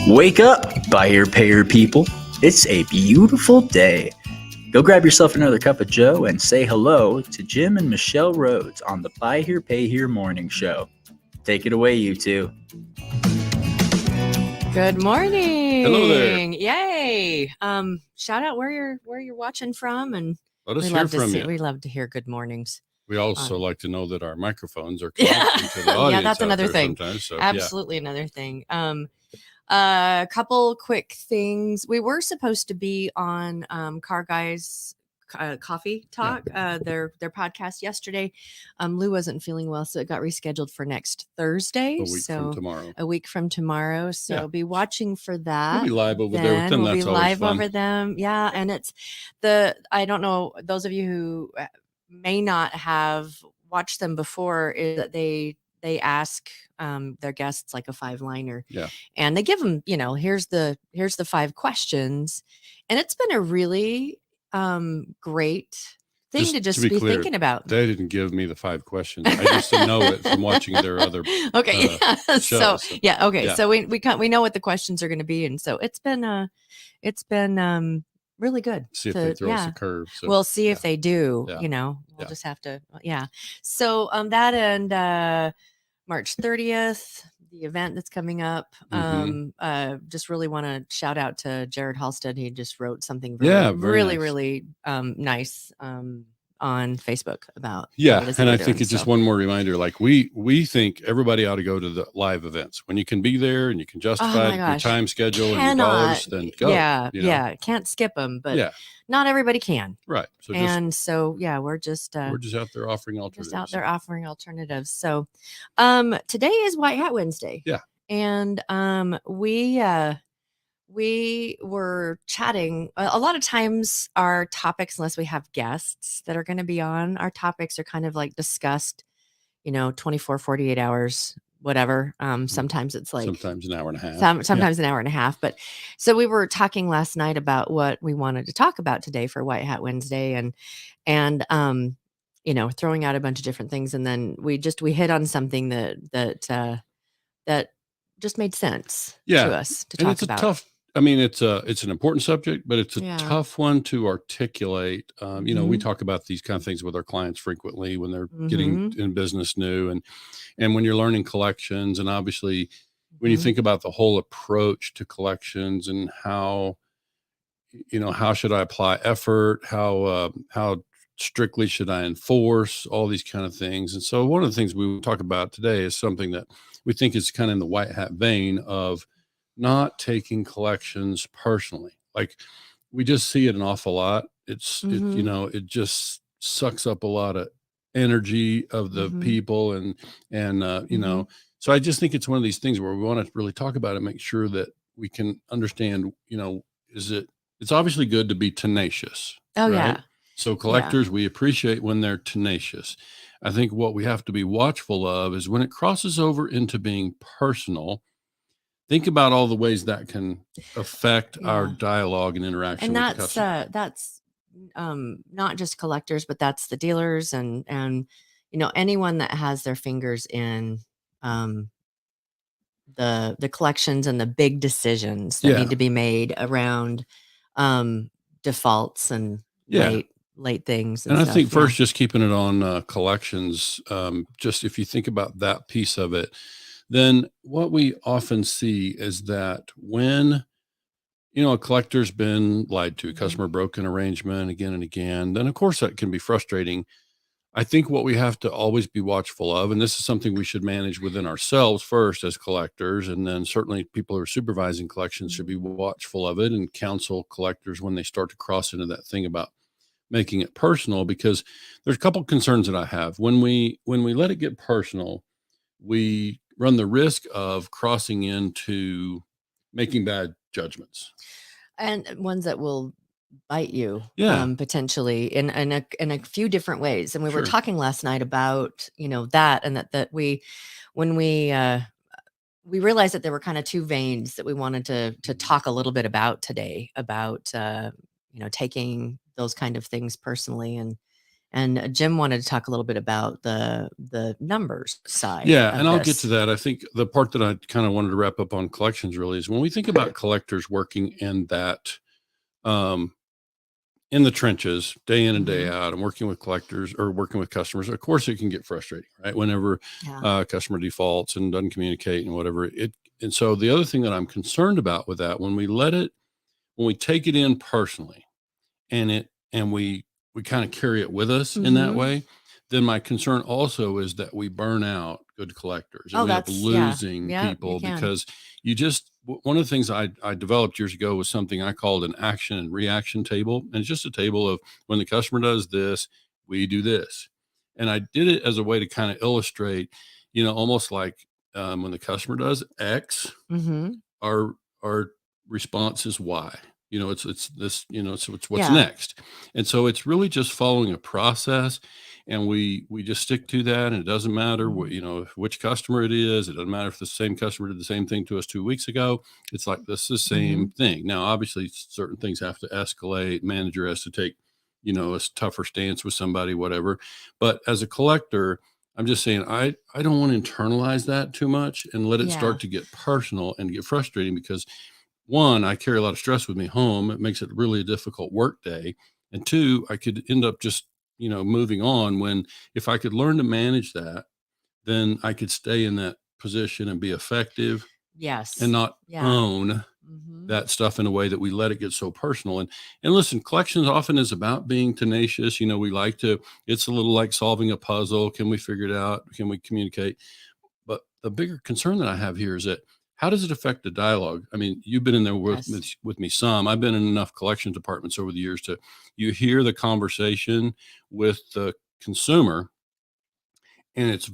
Wake up, buyer payer people. It's a beautiful day. Go grab yourself another cup of joe and say hello to Jim and Michelle Rhodes on the Buy Here Pay Here morning show. Take it away, you two. Good morning. Hello there. Yay. Shout out where you're watching from, and Let us hear from you. we love to hear good mornings. We also like to know that our microphones are connected to the audience. Yeah, that's another thing. So, absolutely another thing. A couple quick things. We were supposed to be on Car Guys Coffee Talk, their podcast yesterday. Lou wasn't feeling well, so it got rescheduled for next Thursday. A week from tomorrow. So be watching for that. We'll be live over there with them. We'll That's be live over them. Yeah, and it's I don't know, those of you who may not have watched them before, is that they ask their guests like a 5-liner. Yeah. And they give them, here's the 5 questions. And it's been a really great thing to be clear, thinking about. They didn't give me the 5 questions. I used to know it from watching their other okay. shows. So we know what the questions are going to be, and so it's been really good. See if they throw us a curve. So, we'll see if they do. We'll just have to. So that and March 30th. The event that's coming up. Just really want to shout out to Jared Halstead. He just wrote something really nice on Facebook about and I think it's just one more reminder. Like we think everybody ought to go to the live events when you can be there and you can justify your time schedule and your dollars. Then go. Can't skip them, but not everybody can. Right. So we're just out there offering alternatives. So today is White Hat Wednesday. Yeah. And we were chatting. A lot of times our topics, unless we have guests that are going to be on, our topics are kind of like discussed, 24, 48 hours, whatever. Sometimes it's like sometimes an hour and a half. Sometimes an hour and a half. But so we were talking last night about what we wanted to talk about today for White Hat Wednesday, and throwing out a bunch of different things. And then we hit on something that just made sense to us to talk about. It's an important subject, but it's a tough one to articulate. We talk about these kind of things with our clients frequently when they're getting in business new, and when you're learning collections, and obviously when you think about the whole approach to collections and how should I apply effort, how strictly should I enforce, all these kind of things. And so one of the things we will talk about today is something that we think is kind of in the white hat vein of not taking collections personally. Like we just see it an awful lot. It just sucks up a lot of energy of the people and so I just think it's one of these things where we want to really talk about it, make sure that we can understand, it's obviously good to be tenacious. Oh, right? Yeah. So collectors, we appreciate when they're tenacious. I think what we have to be watchful of is when it crosses over into being personal. Think about all the ways that can affect our dialogue and interaction. And with the customer. That's not just collectors, but that's the dealers and anyone that has their fingers in the collections and the big decisions that need to be made around defaults and late things. And I think first, just keeping it on collections, just if you think about that piece of it, then what we often see is that when, a collector's been lied to, a customer broke an arrangement again and again, then of course that can be frustrating. I think what we have to always be watchful of, and this is something we should manage within ourselves first as collectors, and then certainly people who are supervising collections should be watchful of it and counsel collectors when they start to cross into that thing about making it personal, because there's a couple of concerns that I have. When we let it get personal, we run the risk of crossing into making bad judgments, and ones that will bite you potentially in a few different ways. And we were talking last night about that, and that when we realized that there were kind of 2 veins that we wanted to talk a little bit about today, about taking those kind of things personally, and And Jim wanted to talk a little bit about the numbers side. Yeah, of and I'll get this. to that. I think the part that I kind of wanted to wrap up on collections really is when we think about collectors working in that, in the trenches, day in and day out, and working with collectors or working with customers. Of course, it can get frustrating, right? Whenever customer defaults and doesn't communicate and whatever. And so the other thing that I'm concerned about with that, when we take it in personally, and we kind of carry it with us in that way, then my concern also is that we burn out good collectors and we end up losing people because one of the things I developed years ago was something I called an action and reaction table. And it's just a table of when the customer does this, we do this. And I did it as a way to kind of illustrate, almost like when the customer does X, our response is Y. It's this, it's what's next. And so it's really just following a process, and we just stick to that. And it doesn't matter which customer it is. It doesn't matter if the same customer did the same thing to us 2 weeks ago. It's like, this is the same thing. Now, obviously certain things have to escalate. Manager has to take, a tougher stance with somebody, whatever. But as a collector, I'm just saying, I don't want to internalize that too much and let it start to get personal and get frustrating because, one, I carry a lot of stress with me home. It makes it really a difficult work day. And two, I could end up just, moving on when if I could learn to manage that, then I could stay in that position and be effective. Yes. And not own that stuff in a way that we let it get so personal. And listen, collections often is about being tenacious. It's a little like solving a puzzle. Can we figure it out? Can we communicate? But the bigger concern that I have here is that how does it affect the dialogue? I mean, you've been in there with me some. I've been in enough collections departments over the years you hear the conversation with the consumer, and it's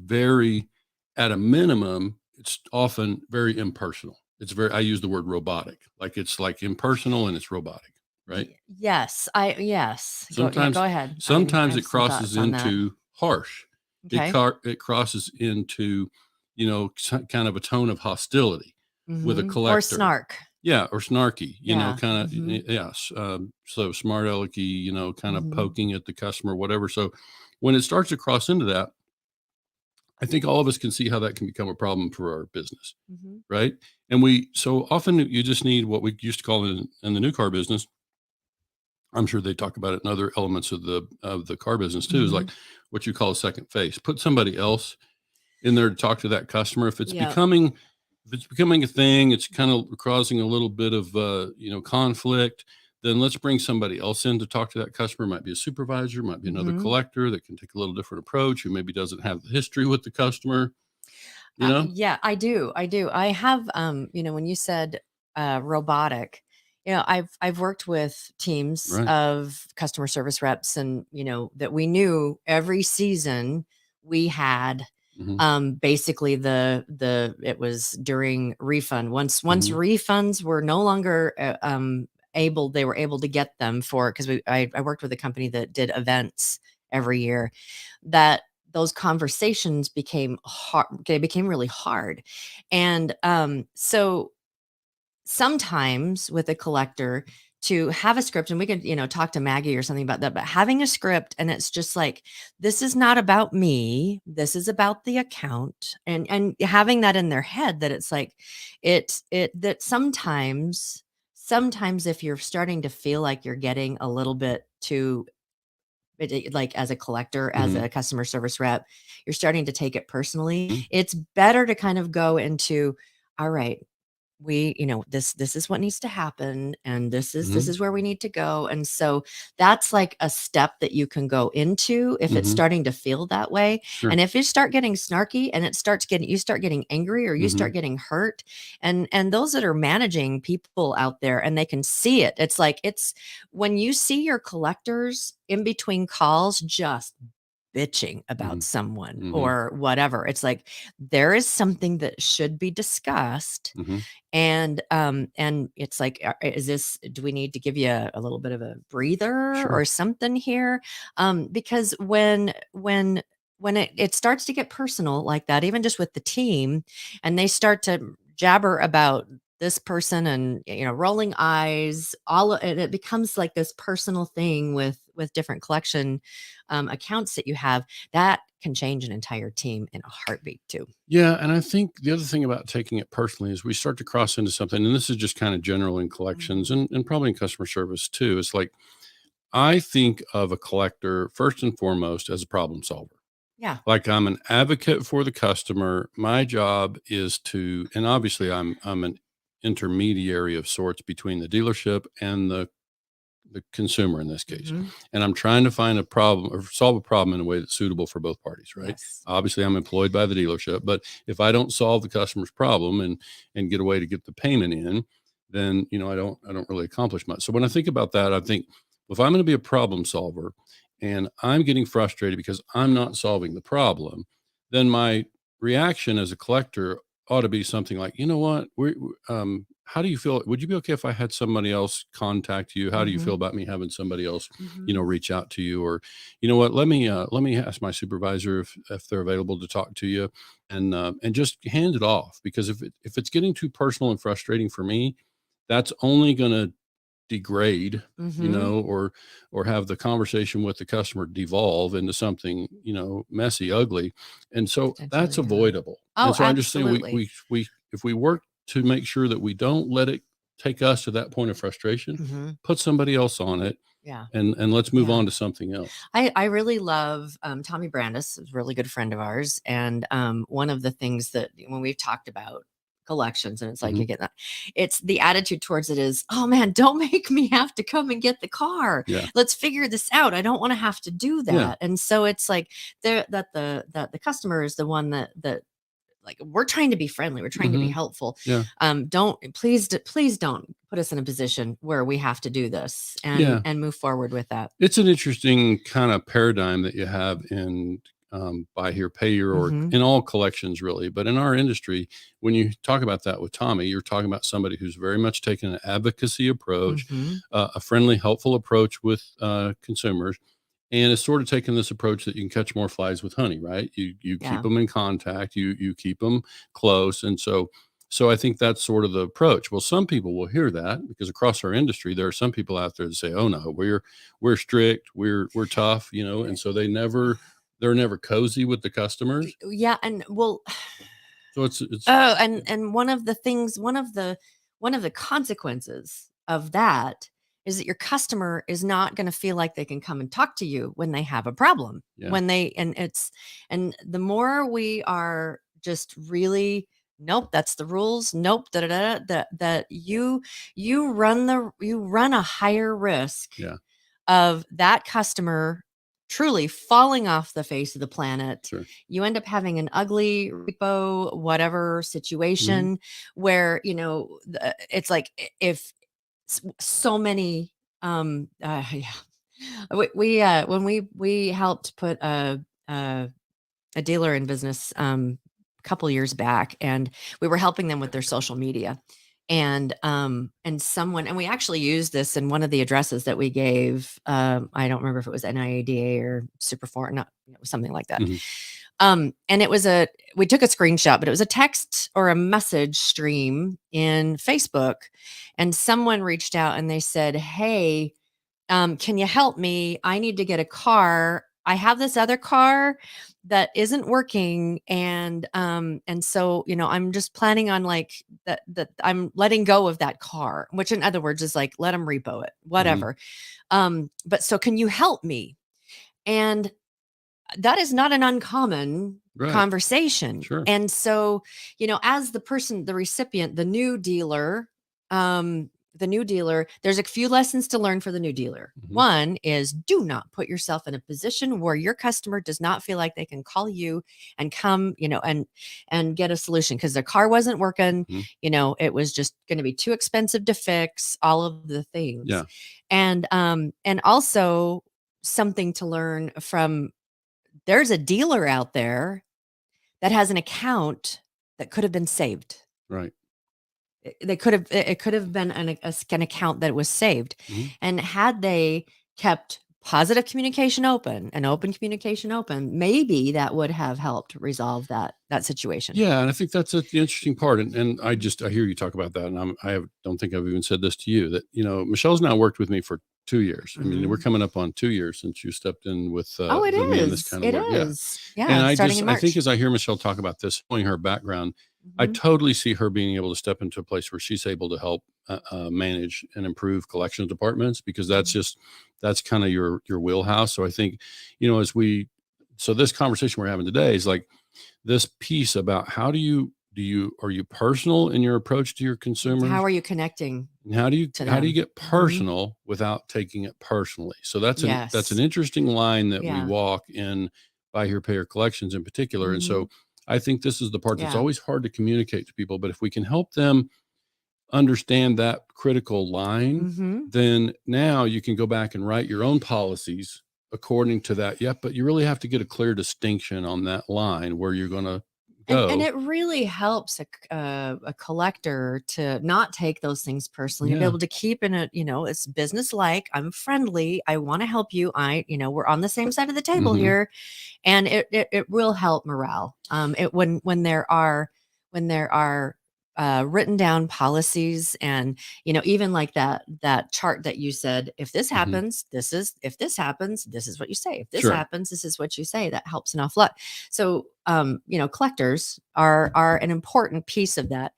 at a minimum, it's often very impersonal. I use the word robotic, like it's like impersonal and it's robotic, right? Yes. Sometimes, go ahead. Sometimes it crosses into harsh. Okay. It crosses into, kind of a tone of hostility with a collector. Or snark. Yeah, or snarky, kind of, Mm-hmm. so smart alecky, kind of poking at the customer, whatever. So when it starts to cross into that, I think all of us can see how that can become a problem for our business, right? And so often you just need what we used to call in the new car business. I'm sure they talk about it in other elements of the car business too, is like what you call a second face. Put somebody else in there to talk to that customer. If it's becoming a thing, it's kind of causing a little bit of conflict, then let's bring somebody else in to talk to that customer. Might be a supervisor, might be another collector that can take a little different approach, who maybe doesn't have the history with the customer. Yeah, I do. I have, when you said robotic, I've worked with teams of customer service reps, and that we knew every season we had basically it was during refund. Once refunds were no longer they were able to get them because I worked with a company that did events every year, that those conversations became hard. They became really hard. And so sometimes with a collector, to have a script, and we could, talk to Maggie or something about that, but having a script, and it's just like, this is not about me, this is about the account, and having that in their head, that it's like, that sometimes if you're starting to feel like you're getting a little bit too, like as a collector, as a customer service rep, you're starting to take it personally. It's better to kind of go into, all right, this is what needs to happen, and this is where we need to go. And so that's like a step that you can go into if it's starting to feel that way. Sure. And if you start getting snarky, and you start getting angry, or you start getting hurt, and those that are managing people out there, and they can see it, it's like, it's when you see your collectors in between calls just bitching about someone or whatever, it's like, there is something that should be discussed. And it's like, do we need to give you a little bit of a breather or something here? Because when it starts to get personal like that, even just with the team, and they start to jabber about this person, and rolling eyes, it becomes like this personal thing with with different collection accounts that you have, that can change an entire team in a heartbeat too. Yeah. And I think the other thing about taking it personally is we start to cross into something, and this is just kind of general in collections and probably in customer service too. It's like, I think of a collector first and foremost as a problem solver. Yeah. Like, I'm an advocate for the customer. My job is to, and obviously I'm an intermediary of sorts between the dealership and the consumer in this case. And I'm trying to find a problem or solve a problem in a way that's suitable for both parties, right? Yes. Obviously I'm employed by the dealership, but if I don't solve the customer's problem and get a way to get the payment in, then, I don't really accomplish much. So when I think about that, I think, if I'm going to be a problem solver and I'm getting frustrated because I'm not solving the problem, then my reaction as a collector ought to be something like, you know what, how do you feel? Would you be okay if I had somebody else contact you? How do you feel about me having somebody else, reach out to you? Or, you know what, let me ask my supervisor if they're available to talk to you, and just hand it off. Because if it's getting too personal and frustrating for me, that's only going to degrade, or have the conversation with the customer devolve into something, messy, ugly. And so that's avoidable. Oh, and so I'm just saying absolutely. we if we work to make sure that we don't let it take us to that point of frustration, put somebody else on it. Yeah. And let's move on to something else. I really love Tommy Brandis, is a really good friend of ours. And one of the things that when we've talked about collections, and it's like, again, it's the attitude towards it is, oh man, don't make me have to come and get the car. Yeah. Let's figure this out. I don't want to have to do that. Yeah. And so it's like that the customer is the one that like, we're trying to be friendly. We're trying to be helpful. Yeah. Please don't put us in a position where we have to do this and move forward with that. It's an interesting kind of paradigm that you have in buy here, pay here, or in all collections really. But in our industry, when you talk about that with Tommy, you're talking about somebody who's very much taken an advocacy approach, a friendly, helpful approach with consumers. And it's sort of taking this approach that you can catch more flies with honey, right? You keep them in contact, you keep them close. And so I think that's sort of the approach. Well, some people will hear that because across our industry, there are some people out there that say, oh no, we're strict, we're tough, and so they're never cozy with the customers. Yeah. And well, so it's and one of the consequences of that is that your customer is not going to feel like they can come and talk to you when they have a problem. And the more we are just really, nope, that's the rules. Nope, that you run a higher risk of that customer truly falling off the face of the planet. Sure. You end up having an ugly repo, whatever situation where, it's like, if so many, when we helped put a dealer in business, a couple years back, and we were helping them with their social media. And we actually used this in one of the addresses that we gave. I don't remember if it was NIADA or Superfor, not something like that. And we took a screenshot, but it was a text or a message stream in Facebook, and someone reached out and they said, hey, can you help me? I need to get a car. I have this other car that isn't working. And so, I'm just planning on like that I'm letting go of that car, which in other words is like, let them repo it, whatever. But so can you help me? And that is not an uncommon conversation. Sure. And so, as the recipient, the new dealer, there's a few lessons to learn for the new dealer. One is, do not put yourself in a position where your customer does not feel like they can call you and come, and get a solution because their car wasn't working. It was just going to be too expensive to fix, all of the things. Yeah. And also something to learn from, there's a dealer out there that has an account that could have been saved. Right. It could have been an account that was saved. And had they kept positive communication open and open communication open, maybe that would have helped resolve that situation. Yeah. And I think that's the interesting part. And I hear you talk about that. And I don't think I've even said this to you, that, Michelle's now worked with me for 2 years. I mean, we're coming up on 2 years since you stepped in with it me in this is. kind of It work. is. Yeah. And I Starting in I March. think as I hear Michelle talk about this, knowing her background, I totally see her being able to step into a place where she's able to help manage and improve collections departments, because that's kind of your wheelhouse. So I think, so this conversation we're having today is like this piece about how are you personal in your approach to your consumers? How are you connecting? And how do you get personal without taking it personally? So that's an interesting line that we walk in Buy Here, Pay Here collections in particular. And so I think this is the part that's always hard to communicate to people, but if we can help them understand that critical line, then now you can go back and write your own policies according to that. Yep. But you really have to get a clear distinction on that line where you're going to go. And it really helps a collector to not take those things personally, and be able to keep in it, it's business-like. I'm friendly. I want to help you. We're on the same side of the table here. And it will help morale. When there are written down policies, and even like that chart that you said, if this happens, if this happens, this is what you say. If this happens, this is what you say. That helps an awful lot. So collectors are an important piece of that.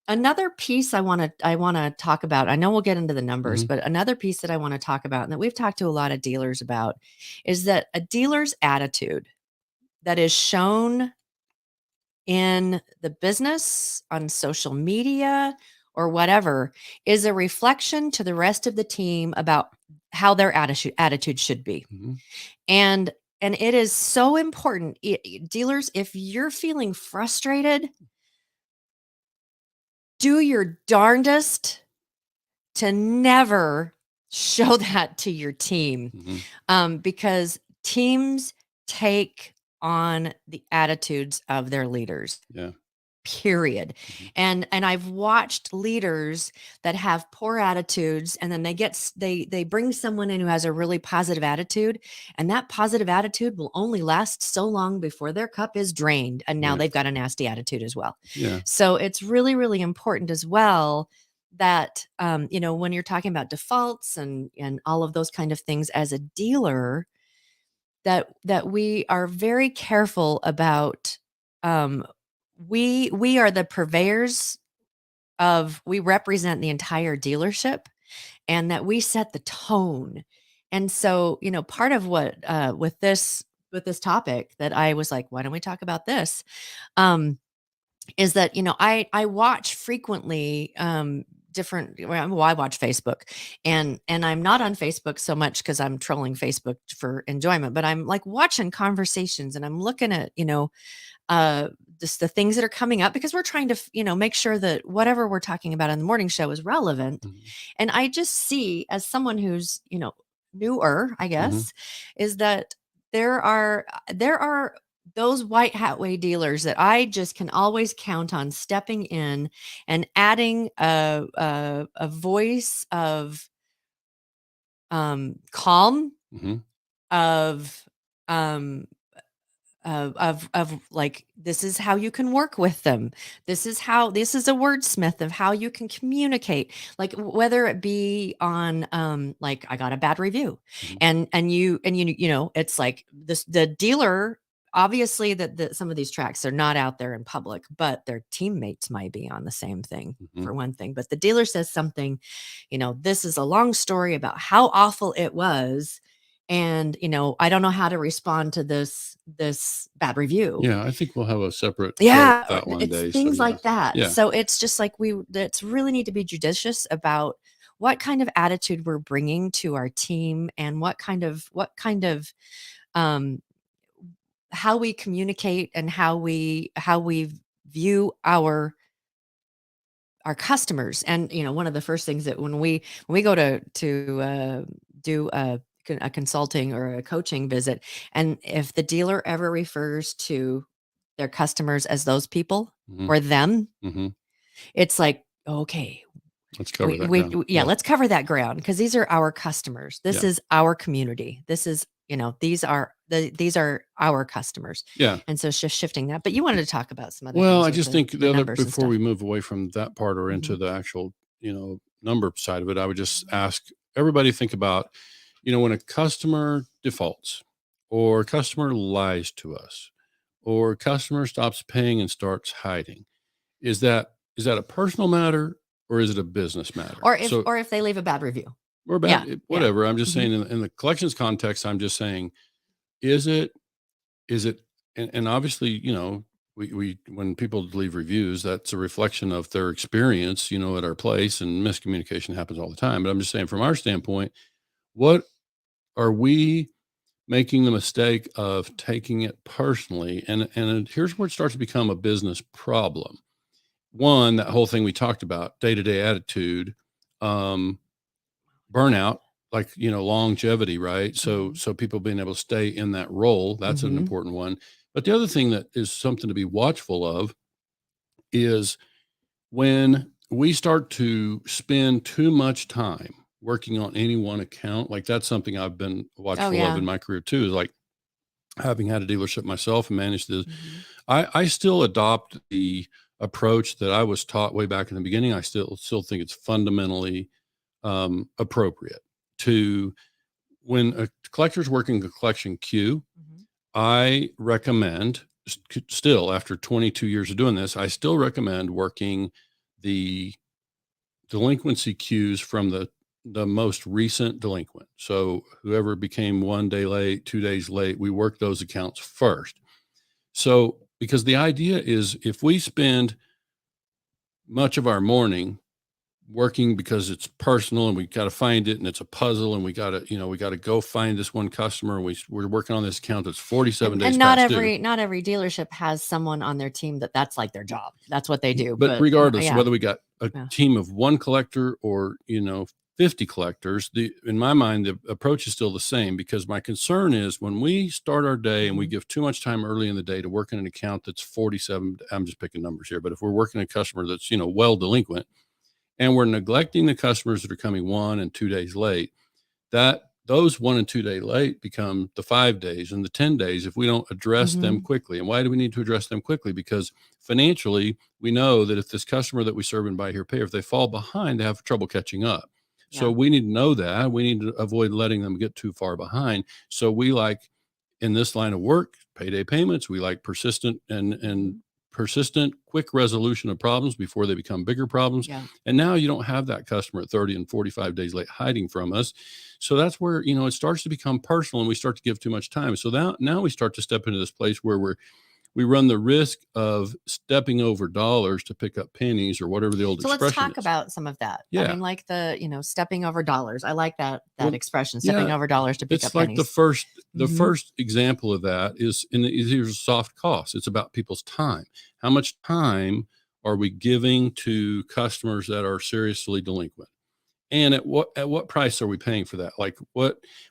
Another piece I want to talk about, I know we'll get into the numbers, but another piece that I want to talk about, and that we've talked to a lot of dealers about, is that a dealer's attitude that is shown in the business, on social media, or whatever, is a reflection to the rest of the team about how their attitude should be. And it is so important. Dealers, if you're feeling frustrated, do your darndest to never show that to your team, because teams take on the attitudes of their leaders. Period. And I've watched leaders that have poor attitudes, and then they bring someone in who has a really positive attitude, and that positive attitude will only last so long before their cup is drained, and now they've got a nasty attitude as well. So it's really, really important as well that when you're talking about defaults and all of those kind of things as a dealer, that we are very careful about. We are the purveyors we represent the entire dealership, and that we set the tone. And so, part of what, with this topic that I was like, why don't we talk about this? Is that, I watch frequently, I watch Facebook, and I'm not on Facebook so much because I'm trolling Facebook for enjoyment, but I'm like watching conversations, and I'm looking at, just the things that are coming up, because we're trying to, make sure that whatever we're talking about on the morning show is relevant. And I just see, as someone who's, newer, I guess, is that there are those white hat way dealers that I just can always count on stepping in and adding a voice of calm, of like, this is how you can work with them. This is a wordsmith of how you can communicate, like whether it be on like, I got a bad review, and it's like the dealer, obviously that some of these tracks are not out there in public, but their teammates might be on the same thing, for one thing. But the dealer says something, this is a long story about how awful it was, and I don't know how to respond to this bad review. I think we'll have a separate that one day. Things like that. So it's just like it's really need to be judicious about what kind of attitude we're bringing to our team, and what kind of how we communicate, and how we view our customers. And one of the first things that when we go to do a consulting or a coaching visit, and if the dealer ever refers to their customers as those people or them, it's like, okay, let's cover that ground. Let's cover that ground, because these are our customers. This is our community. This is, these are our customers. And so just shifting that. But you wanted to talk about some other things. I just think the other, before we move away from that part or into the actual, number side of it, I would just ask everybody think about, when a customer defaults or a customer lies to us or a customer stops paying and starts hiding, is that a personal matter or is it a business matter? Or if they leave a bad review. Or bad, whatever. I'm just saying in the collections context, I'm just saying, is it, and obviously, we when people leave reviews, that's a reflection of their experience, at our place, and miscommunication happens all the time. But I'm just saying, from our standpoint, what are we making the mistake of taking it personally? And here's where it starts to become a business problem. One, that whole thing we talked about, day-to-day attitude, burnout, like, longevity, right? So people being able to stay in that role, that's an important one. But the other thing that is something to be watchful of is when we start to spend too much time working on any one account. Like, that's something I've been watchful of in my career too, is like, having had a dealership myself and managed this, I still adopt the approach that I was taught way back in the beginning. I still think it's fundamentally appropriate to, when a collector's working a collection queue, I recommend, still after 22 years of doing this, I still recommend working the delinquency queues from the most recent delinquent. So whoever became 1 day late, 2 days late, we work those accounts first. So, because the idea is, if we spend much of our morning working because it's personal and we got to find it and it's a puzzle and we got to go find this one customer, and we're working on this account that's 47 days and not past every due. not every dealership has someone on their team that's like their job. That's what they do. But regardless of whether we got a team of one collector or 50 collectors, in my mind the approach is still the same, because my concern is when we start our day and we give too much time early in the day to work in an account that's 47, I'm just picking numbers here, but if we're working a customer that's well delinquent, and we're neglecting the customers that are coming 1 and 2 days late, that those 1 and 2 day late become the 5 days and the 10 days if we don't address them quickly. And why do we need to address them quickly? Because financially, we know that if this customer that we serve in Buy Here Pay, if they fall behind, they have trouble catching up. So we need to know that. We need to avoid letting them get too far behind. So we like, in this line of work, payday payments. We like persistent and persistent, quick resolution of problems before they become bigger problems. And now you don't have that customer at 30 and 45 days late hiding from us. So that's where, it starts to become personal and we start to give too much time. So now we start to step into this place where we run the risk of stepping over dollars to pick up pennies, or whatever the old expression is. So let's talk about some of that. I mean, like stepping over dollars. I like that expression, stepping over dollars to pick up pennies. It's like the first example of that is, here's soft costs. It's about people's time. How much time are we giving to customers that are seriously delinquent? And at what price are we paying for that? Like,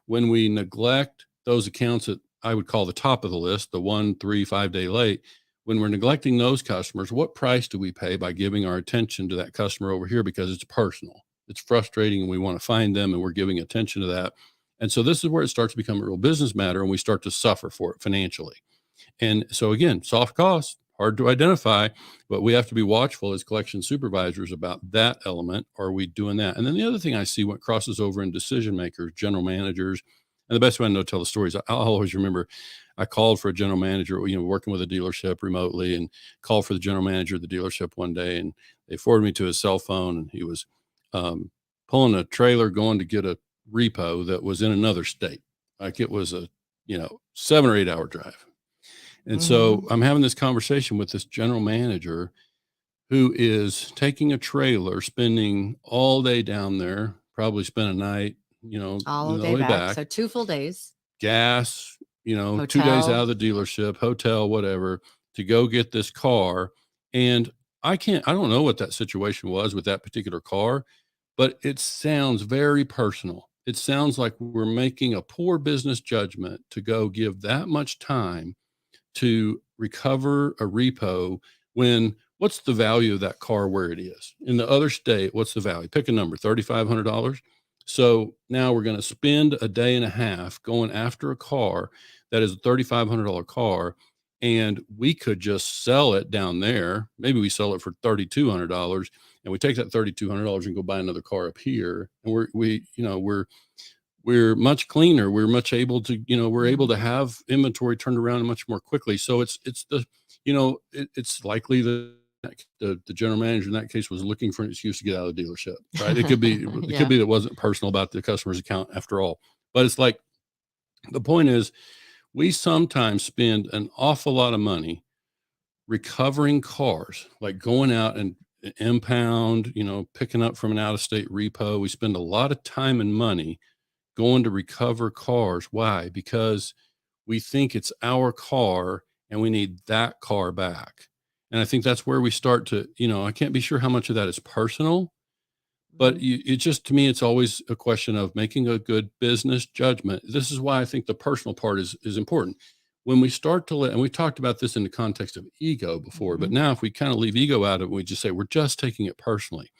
when we neglect those accounts that I would call the top of the list, the 1, 3, 5 day late, when we're neglecting those customers, what price do we pay by giving our attention to that customer over here? Because it's personal, it's frustrating, and we want to find them, and we're giving attention to that. And so this is where it starts to become a real business matter, and we start to suffer for it financially. And so again, soft costs, hard to identify, but we have to be watchful as collection supervisors about that element. Are we doing that? And then the other thing I see, what crosses over in decision makers, general managers, and the best way I know to tell the stories, I'll always remember, I called for a general manager, working with a dealership remotely, and called for the general manager of the dealership one day, and they forwarded me to his cell phone, and he was pulling a trailer going to get a repo that was in another state. Like, it was a 7 or 8 hour drive. And so I'm having this conversation with this general manager who is taking a trailer, spending all day down there, probably spent a night, all the way back. So 2 full days. Gas, Hotel. 2 days out of the dealership, hotel, whatever, to go get this car. And I don't know what that situation was with that particular car, but it sounds very personal. It sounds like we're making a poor business judgment to go give that much time to recover a repo, when what's the value of that car where it is in the other state? What's the value? Pick a number, $3,500. So now we're going to spend a day and a half going after a car that is a $3,500 car. and we could just sell it down there. Maybe we sell it for $3,200, and we take that $3,200 and go buy another car up here. And we're much cleaner. We're much able to, we're able to have inventory turned around much more quickly. So it's it's likely that the general manager in that case was looking for an excuse to get out of the dealership, right? It could be, could be that it wasn't personal about the customer's account after all. But it's like, the point is, we sometimes spend an awful lot of money recovering cars, like going out and impound, picking up from an out-of-state repo. We spend a lot of time and money going to recover cars. Why? Because we think it's our car and we need that car back. And I think that's where we start to, I can't be sure how much of that is personal, but it just, to me, it's always a question of making a good business judgment. This is why I think the personal part is important. When we start to and we talked about this in the context of ego before, but now if we kind of leave ego out of it, we just say, we're just taking it personally.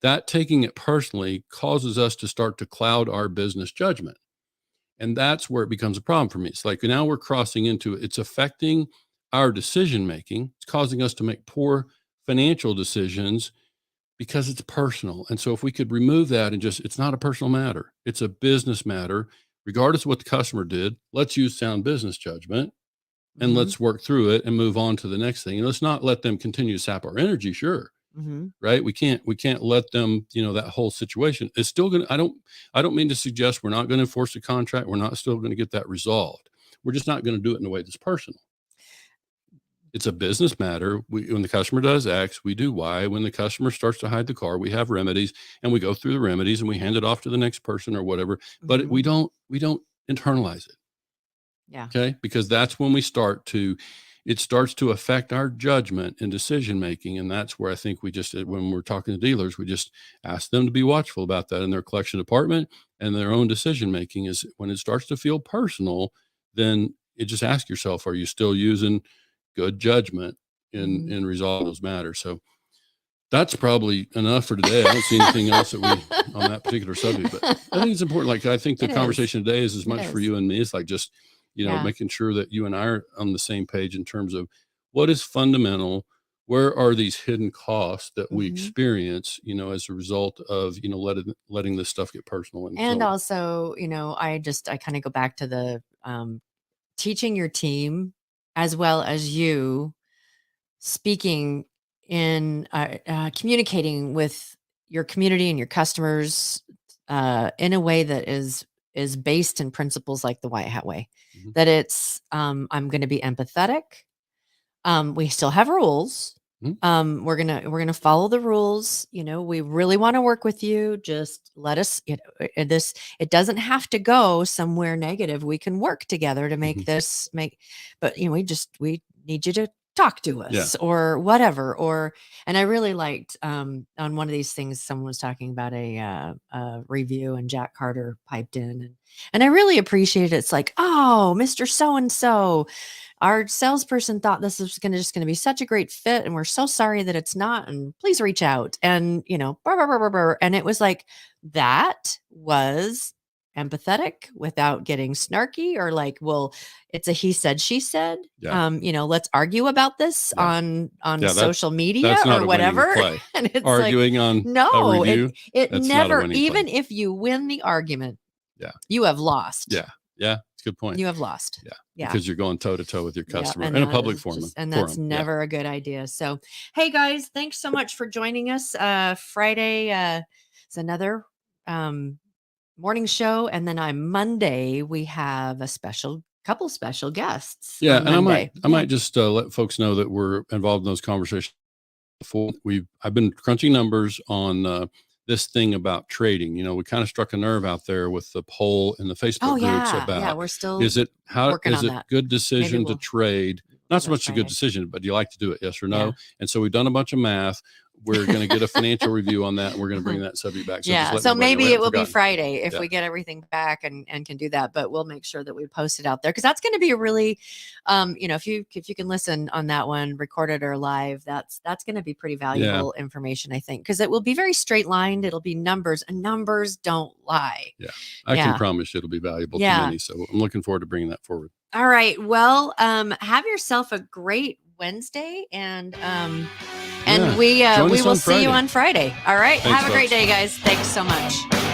That taking it personally causes us to start to cloud our business judgment. And that's where it becomes a problem for me. It's like now we're crossing into it. It's affecting our decision-making. It's causing us to make poor financial decisions because it's personal. And so if we could remove that and just, it's not a personal matter, it's a business matter, regardless of what the customer did, let's use sound business judgment and let's work through it and move on to the next thing. And let's not let them continue to sap our energy. Sure. Right. We can't let them, that whole situation is still going to, I don't mean to suggest we're not going to enforce the contract. We're not still going to get that resolved. We're just not going to do it in a way that's personal. It's a business matter. When the customer does X, we do Y. When the customer starts to hide the car, we have remedies, and we go through the remedies and we hand it off to the next person or whatever. But we don't internalize it. Yeah. Okay. Because that's when it starts to affect our judgment and decision-making. And that's where I think when we're talking to dealers, we just ask them to be watchful about that in their collection department and their own decision-making. Is when it starts to feel personal, then just ask yourself, are you still using good judgment in resolving those matters? So that's probably enough for today. I don't see anything else on that particular subject, but I think it's important. Like, I think the conversation today is as much for you and me. It's like just, making sure that you and I are on the same page in terms of what is fundamental, where are these hidden costs that we experience, as a result of, letting this stuff get personal. And also, I kind of go back to the teaching your team as well as you speaking in communicating with your community and your customers in a way that is based in principles like the White Hat Way. That it's I'm going to be empathetic. We still have rules. We're gonna follow the rules. We really want to work with you. Just let us. It doesn't have to go somewhere negative. We can work together to make this But we need you to talk to us or whatever. And I really liked on one of these things, someone was talking about a review, and Jack Carter piped in, and I really appreciated it. It's like, oh, Mr. So-and-so, our salesperson thought this was going to be such a great fit, and we're so sorry that it's not, and please reach out. And and it was like, that was empathetic without getting snarky or like, well, it's a he said, she said. Let's argue about this on social media or whatever. And it's arguing on a review. It never, even if you win the argument, you have lost. Yeah. It's a good point. You have lost. Yeah. Because you're going toe to toe with your customer in a public forum. And that's never a good idea. So, hey guys, thanks so much for joining us. Friday is another morning show. And then on Monday, we have a couple special guests. Yeah. And I might just let folks know that we're involved in those conversations before. I've been crunching numbers on this thing about trading. We kind of struck a nerve out there with the poll in the Facebook groups about, we're still is it that. Good decision to trade? Not so much a good decision, but do you like to do it? Yes or no? And so we've done a bunch of math. we're going to get a financial review on that. And we're going to bring that subject back. So yeah. just let So everybody know. maybe We it haven't will be forgotten. Friday if Yeah. we get everything back and can do that. But we'll make sure that we post it out there, because that's going to be a really, if you can listen on that one, recorded or live, that's going to be pretty valuable information, I think, because it will be very straight lined. It'll be numbers, and numbers don't lie. Yeah. I can promise it'll be valuable to many. So I'm looking forward to bringing that forward. All right. Well, have yourself a great Wednesday, and we will see you on Friday. All right. Thanks, have a great day, guys. Thanks so much.